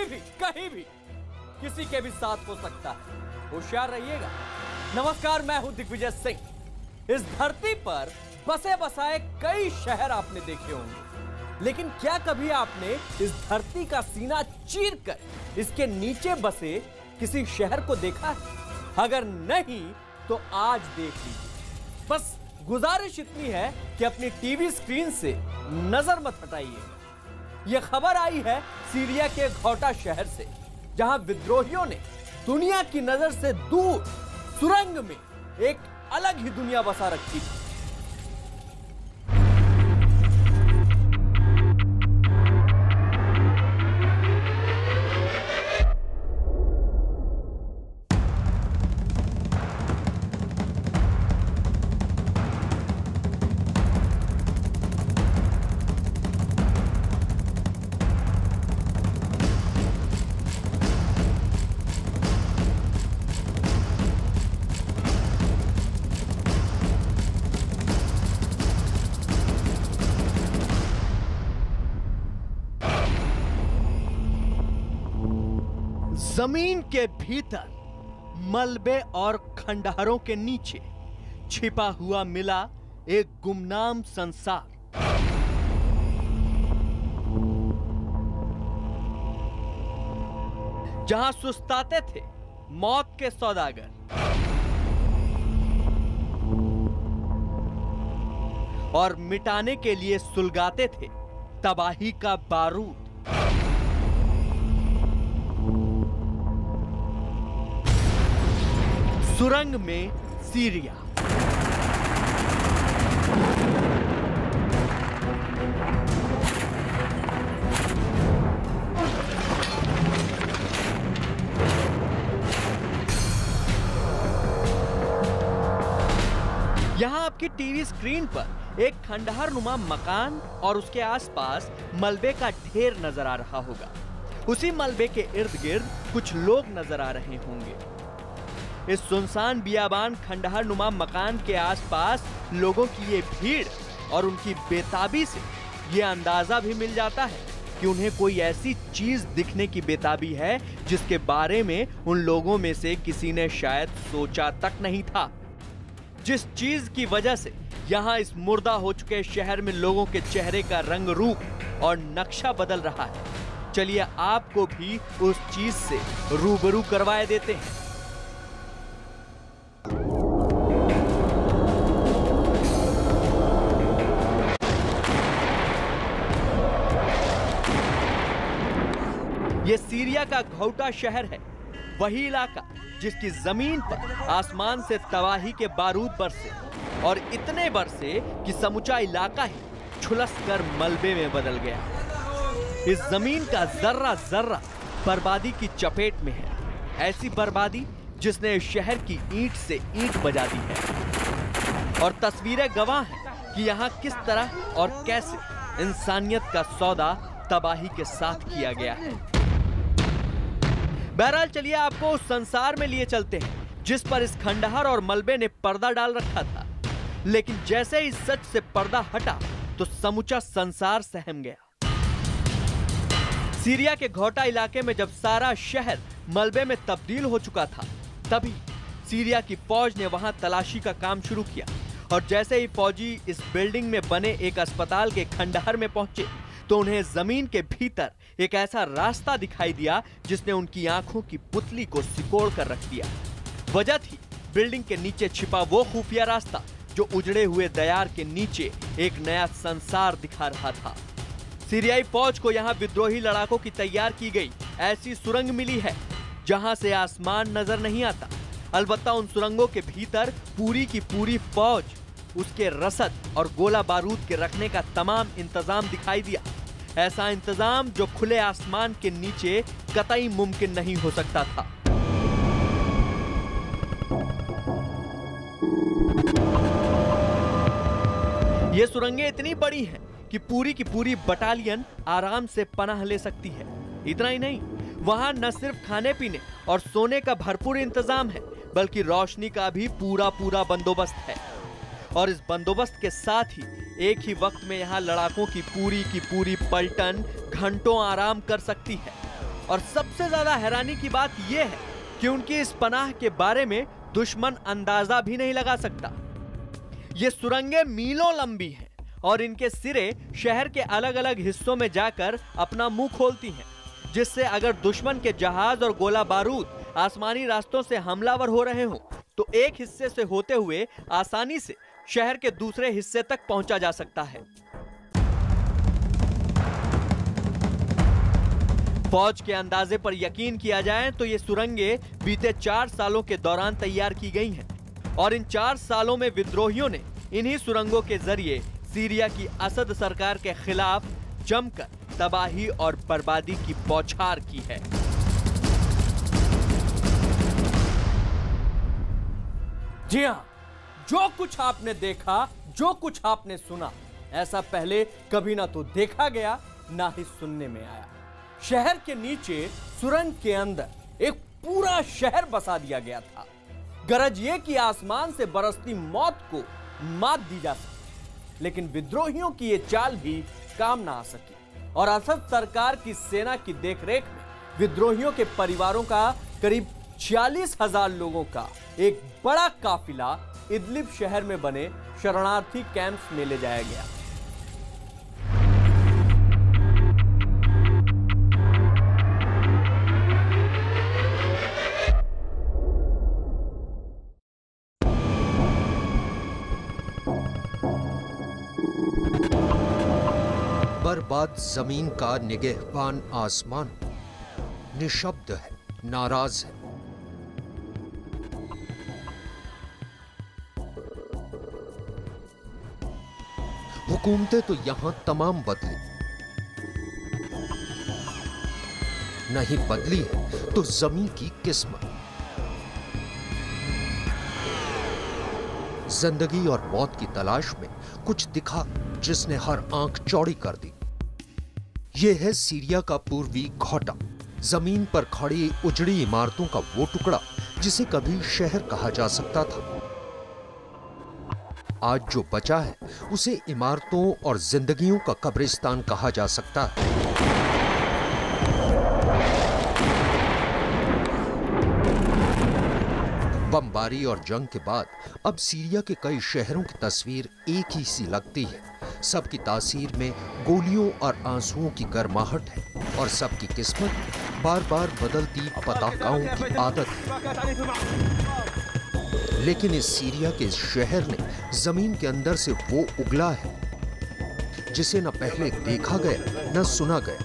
कहीं भी किसी के भी साथ हो सकता है, होशियार रहिएगा। नमस्कार, मैं हूं दिग्विजय सिंह। इस धरती पर बसे बसाए कई शहर आपने देखे होंगे, लेकिन क्या कभी आपने इस धरती का सीना चीरकर इसके नीचे बसे किसी शहर को देखा है? अगर नहीं तो आज देख लीजिए। बस गुजारिश इतनी है कि अपनी टीवी स्क्रीन से नजर मत हटाइए। यह खबर आई है सीरिया के घौटा शहर से, जहां विद्रोहियों ने दुनिया की नजर से दूर सुरंग में एक अलग ही दुनिया बसा रखी थी। जमीन के भीतर मलबे और खंडहरों के नीचे छिपा हुआ मिला एक गुमनाम संसार। जहां सुस्ताते थे मौत के सौदागर और मिटाने के लिए सुलगाते थे तबाही का बारूद। सुरंग में सीरिया। यहां आपकी टीवी स्क्रीन पर एक खंडहर नुमा मकान और उसके आसपास मलबे का ढेर नजर आ रहा होगा। उसी मलबे के इर्द गिर्द कुछ लोग नजर आ रहे होंगे। इस सुनसान बियाबान खंडहर नुमा मकान के आसपास लोगों की ये भीड़ और उनकी बेताबी से ये अंदाजा भी मिल जाता है कि उन्हें कोई ऐसी चीज दिखने की बेताबी है जिसके बारे में उन लोगों में से किसी ने शायद सोचा तक नहीं था। जिस चीज की वजह से यहाँ इस मुर्दा हो चुके शहर में लोगों के चेहरे का रंग रूप और नक्शा बदल रहा है। चलिए आपको भी उस चीज से रूबरू करवाए देते हैं। ये सीरिया का घौटा शहर है, वही इलाका जिसकी जमीन पर आसमान से तबाही के बारूद बरसे और इतने बरसे कि समूचा इलाका ही झुलसकर मलबे में बदल गया। इस जमीन का जर्रा जर्रा बर्बादी की चपेट में है, ऐसी बर्बादी जिसने इस शहर की ईंट से ईंट बजा दी है। और तस्वीरें गवाह हैं कि यहाँ किस तरह और कैसे इंसानियत का सौदा तबाही के साथ किया गया है। बहरहाल चलिए आपको उस संसार में लिए चलते हैं जिस पर इस खंडहर और मलबे ने पर्दा डाल रखा था। लेकिन जैसे ही सच से पर्दा हटा तो समूचा संसार सहम गया। सीरिया के घौटा इलाके में जब सारा शहर मलबे में तब्दील हो चुका था, तभी सीरिया की फौज ने वहां तलाशी का काम शुरू किया। और जैसे ही फौजी इस बिल्डिंग में बने एक अस्पताल के खंडहर में पहुंचे तो उन्हें जमीन के भीतर एक ऐसा रास्ता दिखाई दिया जिसने उनकी आंखों की पुतली को सिकोड़ कर रख दिया। वजह थी बिल्डिंग के नीचे छिपा वो खुफिया रास्ता जो उजड़े हुए दयार के नीचे एक नया संसार दिखा रहा था। सीरियाई फौज को यहाँ विद्रोही लड़ाकों की तैयार की गई ऐसी सुरंग मिली है जहां से आसमान नजर नहीं आता। अलबत्ता उन सुरंगों के भीतर पूरी की पूरी फौज, उसके रसद और गोला बारूद के रखने का तमाम इंतजाम दिखाई दिया। ऐसा इंतजाम जो खुले आसमान के नीचे कतई मुमकिन नहीं हो सकता था। ये सुरंगें इतनी बड़ी हैं कि पूरी की पूरी बटालियन आराम से पनाह ले सकती है। इतना ही नहीं, वहां न सिर्फ खाने पीने और सोने का भरपूर इंतजाम है, बल्कि रोशनी का भी पूरा पूरा बंदोबस्त है। और इस बंदोबस्त के साथ ही एक ही वक्त में यहाँ लड़ाकों की पूरी पलटन घंटों आराम कर सकती है। और सबसे ज्यादा हैरानी की बात यह है कि उनकी इस पनाह के बारे में दुश्मन अंदाजा भी नहीं लगा सकता। ये सुरंगें मीलों लंबी हैं और इनके सिरे शहर के अलग अलग हिस्सों में जाकर अपना मुंह खोलती हैं, जिससे अगर दुश्मन के जहाज और गोला बारूद आसमानी रास्तों से हमलावर हो रहे हों तो एक हिस्से से होते हुए आसानी से शहर के दूसरे हिस्से तक पहुंचा जा सकता है। फौज के अंदाजे पर यकीन किया जाए तो ये सुरंगें बीते 4 सालों के दौरान तैयार की गई हैं और इन 4 सालों में विद्रोहियों ने इन्हीं सुरंगों के जरिए सीरिया की असद सरकार के खिलाफ जमकर तबाही और बर्बादी की बौछार की है। जी हां, जो कुछ आपने देखा, जो कुछ आपने सुना, ऐसा पहले कभी ना तो देखा गया ना ही सुनने में आया। शहर के नीचे सुरंग के अंदर एक पूरा शहर बसा दिया गया था। गरज ये कि आसमान से बरसती मौत को मात दी जा सके, लेकिन विद्रोहियों की ये चाल भी काम ना आ सकी और असद सरकार की सेना की देखरेख में विद्रोहियों के परिवारों का करीब 46,000 लोगों का एक बड़ा काफिला इदलिब शहर में बने शरणार्थी कैंप्स में ले जाया गया। बर्बाद जमीन का निगहबान आसमान निशब्द है, नाराज है। हुकूमतें तो यहां तमाम बदली, नहीं बदली है तो जमीन की किस्मत। जिंदगी और मौत की तलाश में कुछ दिखा जिसने हर आंख चौड़ी कर दी। यह है सीरिया का पूर्वी घोटा, जमीन पर खड़ी उजड़ी इमारतों का वो टुकड़ा जिसे कभी शहर कहा जा सकता था। आज जो बचा है उसे इमारतों और जिंदगियों का कब्रिस्तान कहा जा सकता है। बमबारी और जंग के बाद अब सीरिया के कई शहरों की तस्वीर एक ही सी लगती है। सबकी तासीर में गोलियों और आंसुओं की गर्माहट है और सबकी किस्मत बार बार बदलती पताकाओं की आदत है। लेकिन इस सीरिया के इस शहर ने जमीन के अंदर से वो उगला है जिसे न पहले देखा गया, न सुना गया,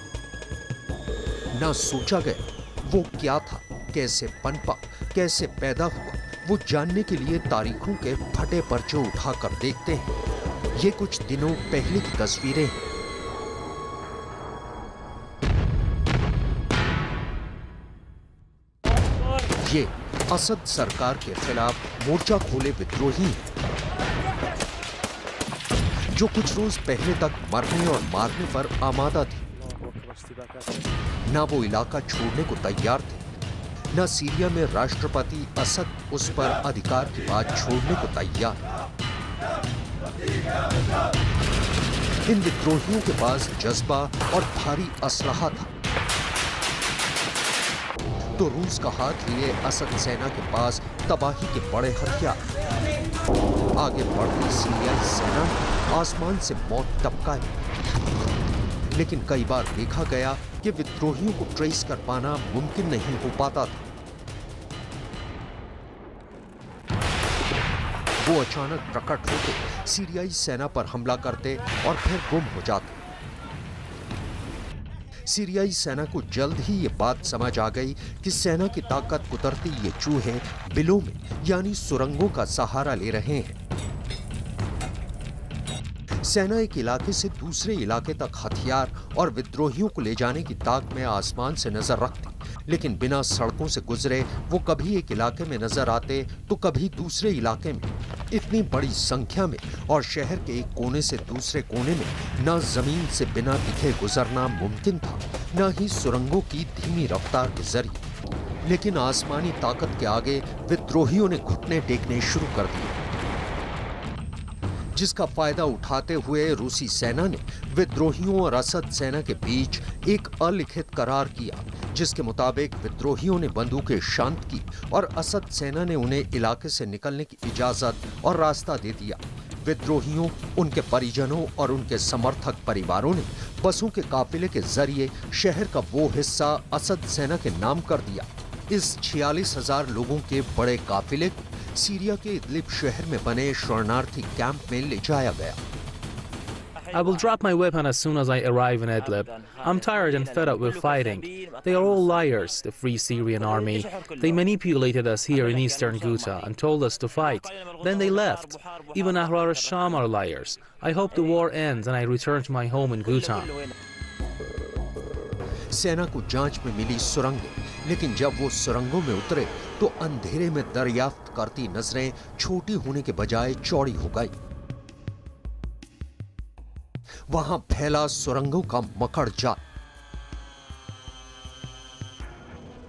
न सोचा गया। वो क्या था, कैसे पनपा, कैसे पैदा हुआ, वो जानने के लिए तारीखों के फटे पर्चे उठाकर देखते हैं। ये कुछ दिनों पहले की तस्वीरें हैं। ये असद सरकार के खिलाफ मोर्चा खोले विद्रोही हैं, जो कुछ रोज पहले तक मरने और मारने पर आमादा थे। ना वो इलाका छोड़ने को तैयार थे, न सीरिया में राष्ट्रपति असद उस पर अधिकार की बात छोड़ने को तैयार। इन विद्रोहियों के पास जज्बा और भारी असलहा था, तो रूस का हाथ लिए असद सेना के पास तबाही के बड़े हथियार। आगे बढ़ती सीरियाई सेना आसमान से मौत टपकाई, लेकिन कई बार देखा गया कि विद्रोहियों को ट्रेस कर पाना मुमकिन नहीं हो पाता था। वो अचानक प्रकट होते सीरियाई सेना पर हमला करते और फिर गुम हो जाते। सीरियाई सेना को जल्द ही ये बात समझ आ गई कि सेना की ताकत कुतरती ये चूहे बिलों में यानी सुरंगों का सहारा ले रहे हैं। सेना एक इलाके से दूसरे इलाके तक हथियार और विद्रोहियों को ले जाने की ताक में आसमान से नजर रखती, लेकिन बिना सड़कों से गुजरे वो कभी एक इलाके में नजर आते तो कभी दूसरे इलाके में। इतनी बड़ी संख्या में और शहर के एक कोने से दूसरे कोने में न जमीन से बिना दिखे गुजरना मुमकिन था, न ही सुरंगों की धीमी रफ्तार के जरिए। लेकिन आसमानी ताकत के आगे विद्रोहियों ने घुटने टेकने शुरू कर दिए, जिसका फायदा उठाते हुए रूसी सेना ने विद्रोहियों और असद सेना के बीच एक अलिखित करार किया, जिसके मुताबिक विद्रोहियों ने बंदूकें शांत की और असद सेना ने उन्हें इलाके से निकलने की इजाजत और रास्ता दे दिया। विद्रोहियों, उनके परिजनों और उनके समर्थक परिवारों ने बसों के काफिले के जरिए शहर का वो हिस्सा असद सेना के नाम कर दिया। इस 46,000 लोगों के बड़े काफिले को सीरिया के इदलिब शहर में बने शरणार्थी कैंप में ले जाया गया। I will drop my weapon as soon as I arrive in Idlib. I'm tired and fed up with fighting. They are all liars, the Free Syrian Army. They manipulated us here in eastern Ghouta and told us to fight. Then they left. Even Ahrar al-Sham are liars. I hope the war ends and I return to my home in Ghouta. सेना को जांच में मिली सुरंगें, लेकिन जब वो सुरंगों में उतरे तो अंधेरे में दरियाफ्त करती नजरें छोटी होने के बजाय चौड़ी हो गई। वहां फैला सुरंगों का मकड़ जाल।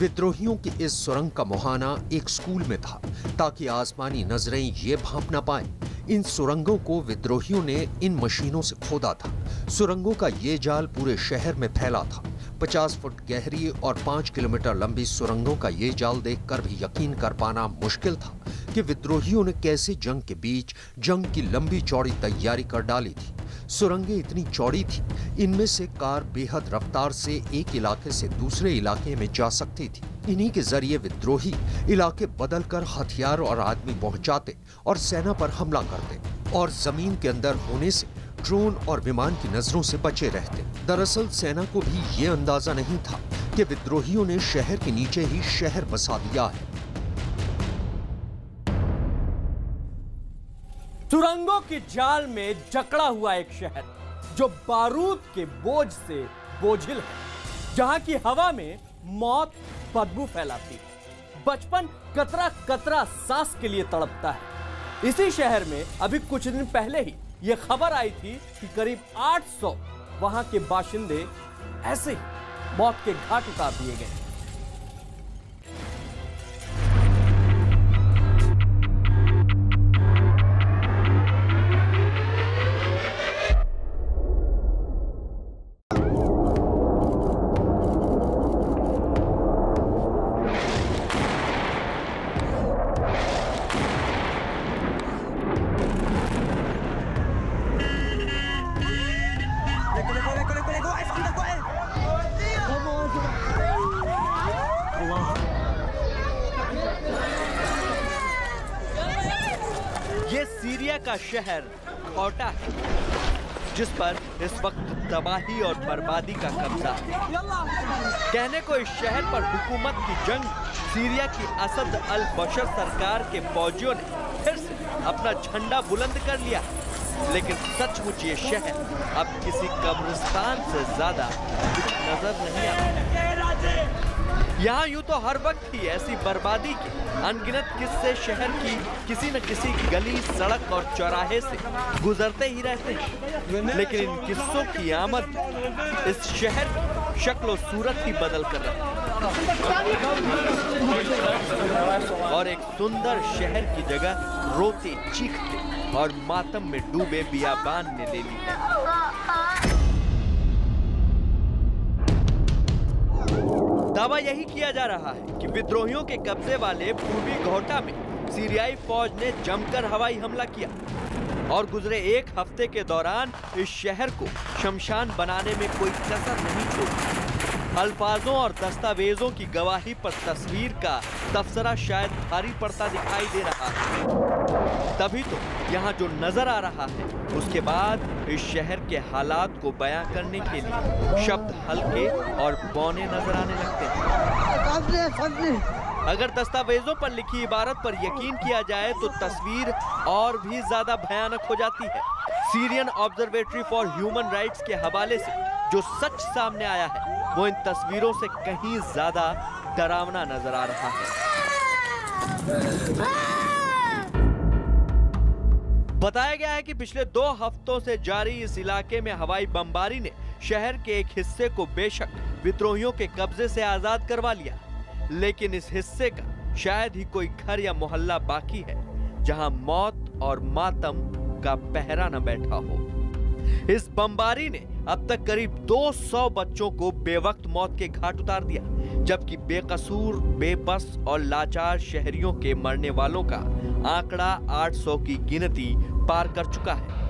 विद्रोहियों की इस सुरंग का मुहाना एक स्कूल में था, ताकि आसमानी नजरें ये भांप ना पाएं। इन सुरंगों को विद्रोहियों ने इन मशीनों से खोदा था। सुरंगों का ये जाल पूरे शहर में फैला था। 50 फुट गहरी और 5 किलोमीटर लंबी सुरंगों का ये जाल देखकर भी यकीन कर पाना मुश्किल था कि विद्रोहियों ने कैसे जंग के बीच जंग की लंबी चौड़ी तैयारी कर डाली थी। सुरंगें इतनी चौड़ी थी, इनमें से कार बेहद रफ्तार से एक इलाके से दूसरे इलाके में जा सकती थी। इन्हीं के जरिए विद्रोही इलाके बदलकर हथियार और आदमी पहुंचाते और सेना पर हमला करते, और जमीन के अंदर होने से ड्रोन और विमान की नजरों से बचे रहते। दरअसल सेना को भी ये अंदाजा नहीं था कि विद्रोहियों ने शहर के नीचे ही शहर बसा दिया है। सुरंगों की जाल में जकड़ा हुआ एक शहर जो बारूद के बोझ से बोझिल है, जहां की हवा में मौत बदबू फैलाती है। बचपन कतरा कतरा सांस के लिए तड़पता है। इसी शहर में अभी कुछ दिन पहले ही यह खबर आई थी कि करीब 800 वहां के बाशिंदे ऐसे ही मौत के घाट उतार दिए गए। ये सीरिया का शहर घौटा है, जिस पर इस वक्त तबाही और बर्बादी का कब्जा है। कहने को इस शहर पर हुकूमत की जंग सीरिया की असद अल बशर सरकार के फौजियों ने फिर से अपना झंडा बुलंद कर लिया, लेकिन सचमुच ये शहर अब किसी कब्रिस्तान से ज्यादा कुछ नजर नहीं आता। यहाँ यूं तो हर वक्त ही ऐसी बर्बादी के अनगिनत किस्से शहर की किसी न किसी गली, सड़क और चौराहे से गुजरते ही रहते हैं, लेकिन इन किस्सों की आमद इस शहर की शक्ल और सूरत ही बदल कर रही है और एक सुंदर शहर की जगह रोते, चीखते और मातम में डूबे बियाबान ने ले ली है। दावा यही किया जा रहा है कि विद्रोहियों के कब्जे वाले पूर्वी घौटा में सीरियाई फौज ने जमकर हवाई हमला किया और गुजरे एक हफ्ते के दौरान इस शहर को शमशान बनाने में कोई कसर नहीं छोड़ी। अल्फाजों और दस्तावेजों की गवाही पर तस्वीर का तबसरा शायद भारी पड़ता दिखाई दे रहा है। तभी तो यहाँ जो नजर आ रहा है, उसके बाद इस शहर के हालात को बयां करने के लिए शब्द हल्के और बौने नजर आने लगते हैं। अगर दस्तावेजों पर लिखी इबारत पर यकीन किया जाए तो तस्वीर और भी ज्यादा भयानक हो जाती है। Syrian observatory for human rights के हवाले से जो सच सामने आया है, वो इन तस्वीरों से कहीं ज्यादा डरावना नजर आ रहा है। बताया गया है कि पिछले 2 हफ्तों से जारी इस इलाके में हवाई बमबारी ने शहर के एक हिस्से को बेशक विद्रोहियों के कब्जे से आजाद करवा लिया, लेकिन इस हिस्से का शायद ही कोई घर या मोहल्ला बाकी है जहां मौत और मातम का पहरा न बैठा हो। इस बमबारी ने अब तक करीब 200 बच्चों को बेवक्त मौत के घाट उतार दिया, जबकि बेकसूर, बेबस और लाचार शहरियों के मरने वालों का आंकड़ा 800 की गिनती पार कर चुका है।